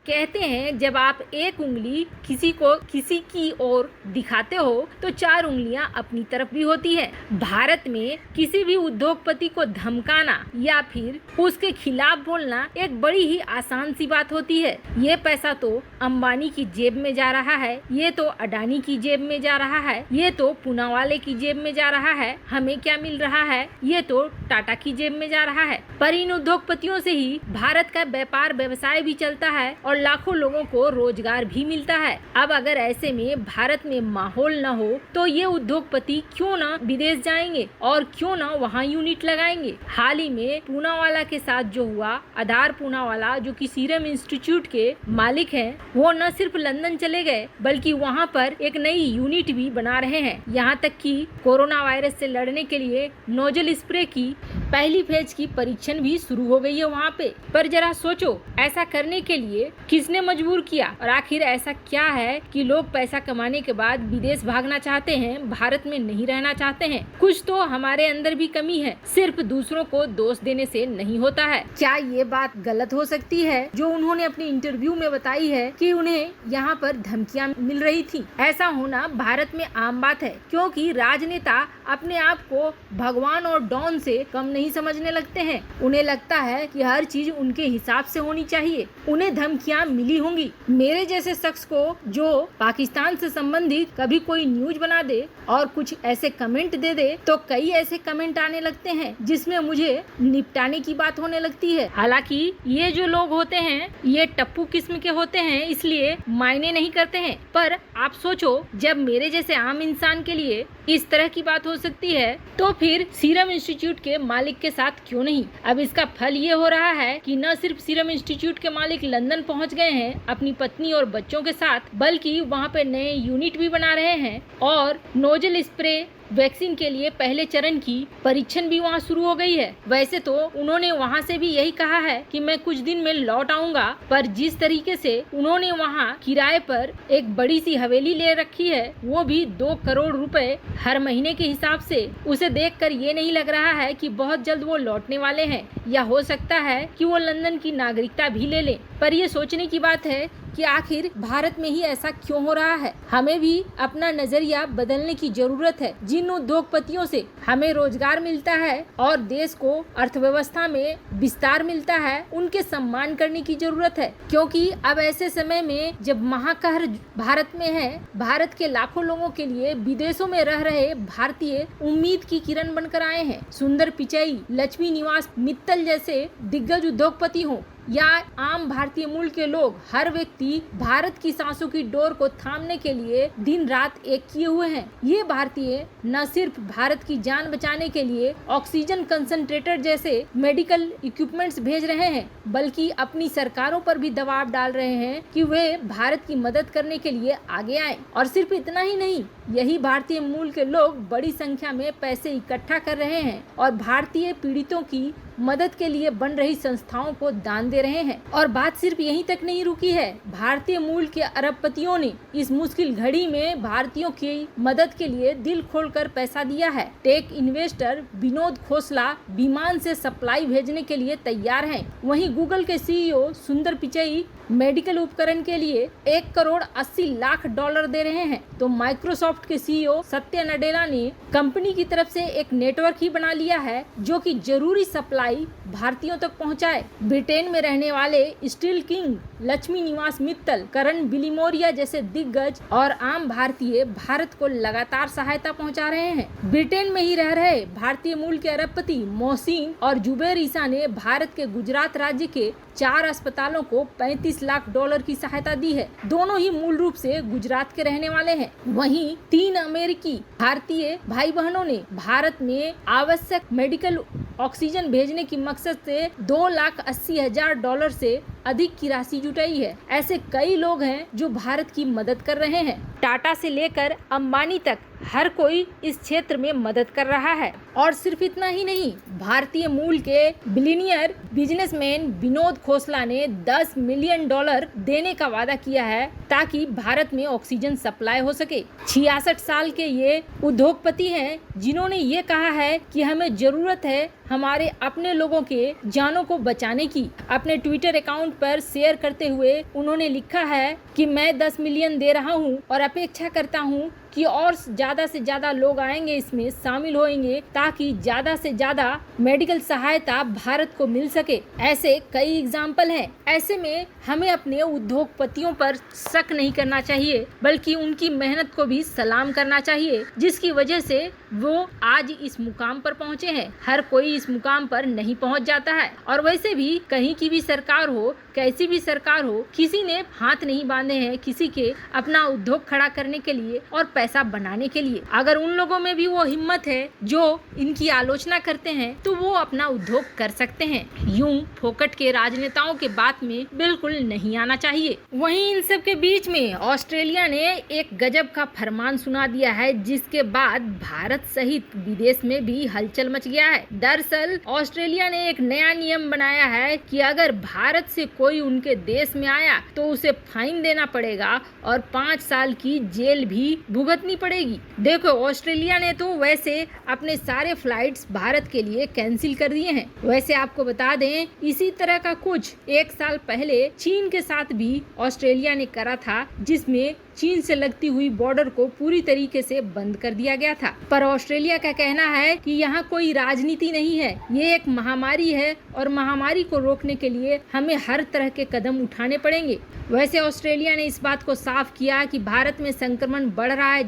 कहते हैं जब आप एक उंगली किसी की ओर दिखाते हो तो 4 उंगलियां अपनी तरफ भी होती है। भारत में किसी भी उद्योगपति को धमकाना या फिर उसके खिलाफ बोलना एक बड़ी ही आसान सी बात होती है। ये पैसा तो अंबानी की जेब में जा रहा है, ये तो अडानी की जेब में जा रहा है, ये तो पूनावाले की जेब में जा रहा है, हमें क्या मिल रहा है, ये तो टाटा की जेब में जा रहा है। पर इन उद्योगपतियों से ही भारत का व्यापार व्यवसाय भी चलता है और लाखों लोगों को रोजगार भी मिलता है। अब अगर ऐसे में भारत में माहौल न हो तो ये उद्योगपति क्यों न विदेश जाएंगे और क्यों न वहाँ यूनिट लगाएंगे। हाल ही में पूनावाला के साथ जो हुआ, आधार पूनावाला जो कि सीरम इंस्टीट्यूट के मालिक हैं, वो न सिर्फ लंदन चले गए बल्कि वहाँ पर एक नई यूनिट भी बना रहे हैं। यहाँ तक कि कोरोना वायरस से लड़ने के लिए नोजल स्प्रे की पहली फेज की परीक्षण भी शुरू हो गई है वहाँ पे। पर जरा सोचो, ऐसा करने के लिए किसने मजबूर किया और आखिर ऐसा क्या है कि लोग पैसा कमाने के बाद विदेश भागना चाहते हैं, भारत में नहीं रहना चाहते हैं। कुछ तो हमारे अंदर भी कमी है, सिर्फ दूसरों को दोष देने से नहीं होता है। क्या ये बात गलत हो सकती है जो उन्होंने अपने इंटरव्यू में बताई है कि उन्हें यहाँ पर धमकियाँ मिल रही थी? ऐसा होना भारत में आम बात है, क्योंकि राजनेता अपने आप को भगवान और डॉन से कम नहीं समझने लगते हैं। उन्हें लगता है कि हर चीज उनके हिसाब से होनी चाहिए। उन्हें धमकियां मिली होंगी। मेरे जैसे शख्स को जो पाकिस्तान से संबंधित कभी कोई न्यूज बना दे और कुछ ऐसे कमेंट दे दे तो कई ऐसे कमेंट आने लगते हैं जिसमें मुझे निपटाने की बात होने लगती है। हालांकि ये जो लोग होते हैं ये टप्पू किस्म के होते हैं, इसलिए मायने नहीं करते हैं। पर आप सोचो, जब मेरे जैसे आम इंसान के लिए इस तरह की बात हो सकती है तो फिर सीरम इंस्टीट्यूट के मालिक के साथ क्यों नहीं? अब इसका फल ये हो रहा है कि न सिर्फ सीरम इंस्टीट्यूट के मालिक लंदन पहुंच गए हैं अपनी पत्नी और बच्चों के साथ, बल्कि वहां पे नए यूनिट भी बना रहे हैं और नोजल स्प्रे वैक्सीन के लिए पहले चरण की परीक्षण भी वहाँ शुरू हो गई है। वैसे तो उन्होंने वहाँ से भी यही कहा है कि मैं कुछ दिन में लौट आऊंगा, पर जिस तरीके से उन्होंने वहाँ किराए पर एक बड़ी सी हवेली ले रखी है, वो भी 2 करोड़ रुपए हर महीने के हिसाब से, उसे देखकर ये नहीं लग रहा है कि बहुत जल्द वो लौटने वाले हैं, या हो सकता है कि वो लंदन की नागरिकता भी ले लें। पर ये सोचने की बात है कि आखिर भारत में ही ऐसा क्यों हो रहा है। हमें भी अपना नजरिया बदलने की जरूरत है। जिन उद्योगपतियों से हमें रोजगार मिलता है और देश को अर्थव्यवस्था में विस्तार मिलता है, उनके सम्मान करने की जरूरत है, क्योंकि अब ऐसे समय में जब महाकहर भारत में है, भारत के लाखों लोगों के लिए विदेशों में रह रहे भारतीय उम्मीद की किरण बनकर आए हैं। सुंदर पिचई, लक्ष्मी निवास मित्तल जैसे दिग्गज उद्योगपति हों या आम भारतीय मूल के लोग, हर व्यक्ति भारत की सांसों की डोर को थामने के लिए दिन रात एक किए हुए हैं। ये भारतीय न सिर्फ भारत की जान बचाने के लिए ऑक्सीजन कंसंट्रेटर जैसे मेडिकल इक्विपमेंट्स भेज रहे हैं, बल्कि अपनी सरकारों पर भी दबाव डाल रहे हैं कि वे भारत की मदद करने के लिए आगे आए। और सिर्फ इतना ही नहीं, यही भारतीय मूल के लोग बड़ी संख्या में पैसे इकट्ठा कर रहे हैं और भारतीय पीड़ितों की मदद के लिए बन रही संस्थाओं को दान दे रहे हैं। और बात सिर्फ यहीं तक नहीं रुकी है। भारतीय मूल के अरबपतियों ने इस मुश्किल घड़ी में भारतीयों की मदद के लिए दिल खोलकर पैसा दिया है। टेक इन्वेस्टर विनोद खोसला विमान से सप्लाई भेजने के लिए तैयार हैं। वहीं गूगल के सीईओ सुंदर पिचई मेडिकल उपकरण के लिए 1 करोड़ 80 लाख डॉलर दे रहे हैं। तो माइक्रोसॉफ्ट के सीईओ सत्या नडेला ने कंपनी की तरफ से एक नेटवर्क ही बना लिया है जो कि जरूरी सप्लाई भारतीयों तक पहुंचाए। ब्रिटेन में रहने वाले स्टील किंग, लक्ष्मी निवास मित्तल, करण बिलिमोरिया जैसे दिग्गज और आम भारतीय भारत को लगातार सहायता पहुंचा रहे हैं। ब्रिटेन में ही रह रहे भारतीय मूल के अरबपति मोहसिन और जुबैर ईसा ने भारत के गुजरात राज्य के 4 अस्पतालों को 35 लाख डॉलर की सहायता दी है। दोनों ही मूल रूप से गुजरात के रहने वाले हैं। वहीं 3 अमेरिकी भारतीय भाई बहनों ने भारत में आवश्यक मेडिकल ऑक्सीजन भेजने की मकसद से 2,80,000 डॉलर से अधिक की राशि जुटाई है। ऐसे कई लोग हैं जो भारत की मदद कर रहे हैं। टाटा से लेकर अंबानी तक हर कोई इस क्षेत्र में मदद कर रहा है। और सिर्फ इतना ही नहीं, भारतीय मूल के बिलियनियर बिजनेसमैन विनोद खोसला ने 10 मिलियन डॉलर देने का वादा किया है ताकि भारत में ऑक्सीजन सप्लाई हो सके। 66 साल के ये उद्योगपति हैं जिन्होंने ये कहा है कि हमें जरूरत है हमारे अपने लोगों के जानों को बचाने की। अपने ट्विटर अकाउंट अकाउंट पर शेयर करते हुए उन्होंने लिखा है कि मैं 10 मिलियन दे रहा हूं और अपेक्षा करता हूं कि और ज़्यादा से ज़्यादा लोग आएंगे, इसमें शामिल होंगे ताकि ज़्यादा से ज़्यादा मेडिकल सहायता भारत को मिल सके। ऐसे कई एग्जाम्पल हैं। ऐसे में हमें अपने उद्योगपतियों पर शक नहीं करना चाहिए, बल्कि उनकी मेहनत को भी सलाम करना चाहिए, जिसकी वजह से वो आज इस मुकाम पर पहुंचे हैं। हर कोई इस मुकाम पर नहीं पहुंच जाता है। और वैसे भी कहीं की भी सरकार हो, कैसी भी सरकार हो, किसी ने हाथ नहीं बांधे हैं किसी के अपना उद्योग खड़ा करने के लिए और पैसा बनाने के लिए। अगर उन लोगों में भी वो हिम्मत है जो इनकी आलोचना करते हैं, तो वो अपना उद्योग कर सकते हैं। यूं फोकट के राजनेताओं के बात में बिल्कुल नहीं आना चाहिए। वहीं इन सब के बीच में ऑस्ट्रेलिया ने एक गजब का फरमान सुना दिया है, जिसके बाद भारत सहित विदेश में भी हलचल मच गया है। दरअसल ऑस्ट्रेलिया ने एक नया नियम बनाया है कि अगर भारत से कोई उनके देश में आया तो उसे फाइन देना पड़ेगा और 5 साल की जेल भी भुगतनी पड़ेगी। देखो, ऑस्ट्रेलिया ने तो वैसे अपने सारे फ्लाइट्स भारत के लिए कैंसिल कर दिए हैं। वैसे आपको बता दें, इसी तरह का कुछ 1 साल पहले चीन के साथ भी ऑस्ट्रेलिया ने करा था, जिसमें चीन से लगती हुई बॉर्डर को पूरी तरीके से बंद कर दिया गया था। पर ऑस्ट्रेलिया का कहना है कि यहाँ कोई राजनीति नहीं है, ये एक महामारी है और महामारी को रोकने के लिए हमें हर तरह के कदम उठाने पड़ेंगे। वैसे ऑस्ट्रेलिया ने इस बात को साफ किया कि भारत में संक्रमण बढ़ रहा है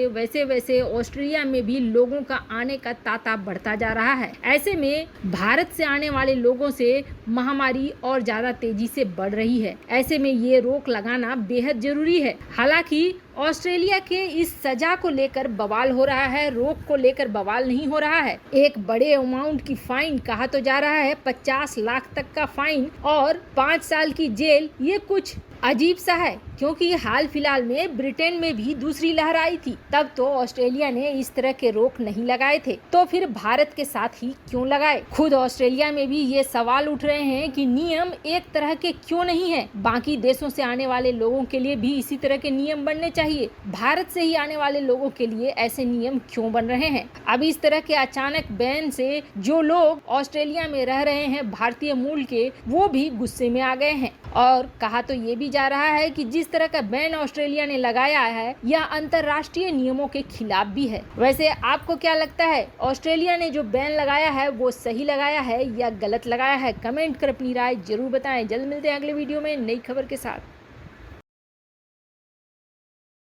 वैसे वैसे ऑस्ट्रेलिया में भी लोगों का आने का तांता बढ़ता जा रहा है। ऐसे में भारत से आने वाले लोगों से महामारी और ज्यादा तेजी से बढ़ रही है। ऐसे में ये रोक लगाना बेहद जरूरी है। हालांकि ऑस्ट्रेलिया के इस सजा को लेकर बवाल हो रहा है, रोक को लेकर बवाल नहीं हो रहा है। एक बड़े अमाउंट की फाइन कहा तो जा रहा है, 50 लाख तक का फाइन और 5 साल की जेल। ये कुछ अजीब सा है, क्योंकि हाल फिलहाल में ब्रिटेन में भी दूसरी लहर आई थी, तब तो ऑस्ट्रेलिया ने इस तरह के रोक नहीं लगाए थे, तो फिर भारत के साथ ही क्यों लगाए। खुद ऑस्ट्रेलिया में भी ये सवाल उठ रहे हैं कि नियम एक तरह के क्यों नहीं है। बाकी देशों से आने वाले लोगों के लिए भी इसी तरह के नियम बनने चाहिए, भारत से ही आने वाले लोगों के लिए ऐसे नियम क्यों बन रहे हैं। अब इस तरह के अचानक बैन से जो लोग ऑस्ट्रेलिया में रह रहे हैं भारतीय मूल के, वो भी गुस्से में आ गए हैं। और कहा तो ये भी जा रहा है कि जिस तरह का बैन ऑस्ट्रेलिया ने लगाया है, यह अंतर्राष्ट्रीय नियमों के खिलाफ भी है। वैसे आपको क्या लगता है, ऑस्ट्रेलिया ने जो बैन लगाया है वो सही लगाया है या गलत लगाया है? कमेंट कर अपनी राय जरूर बताएं। जल्द मिलते हैं अगले वीडियो में नई खबर के साथ।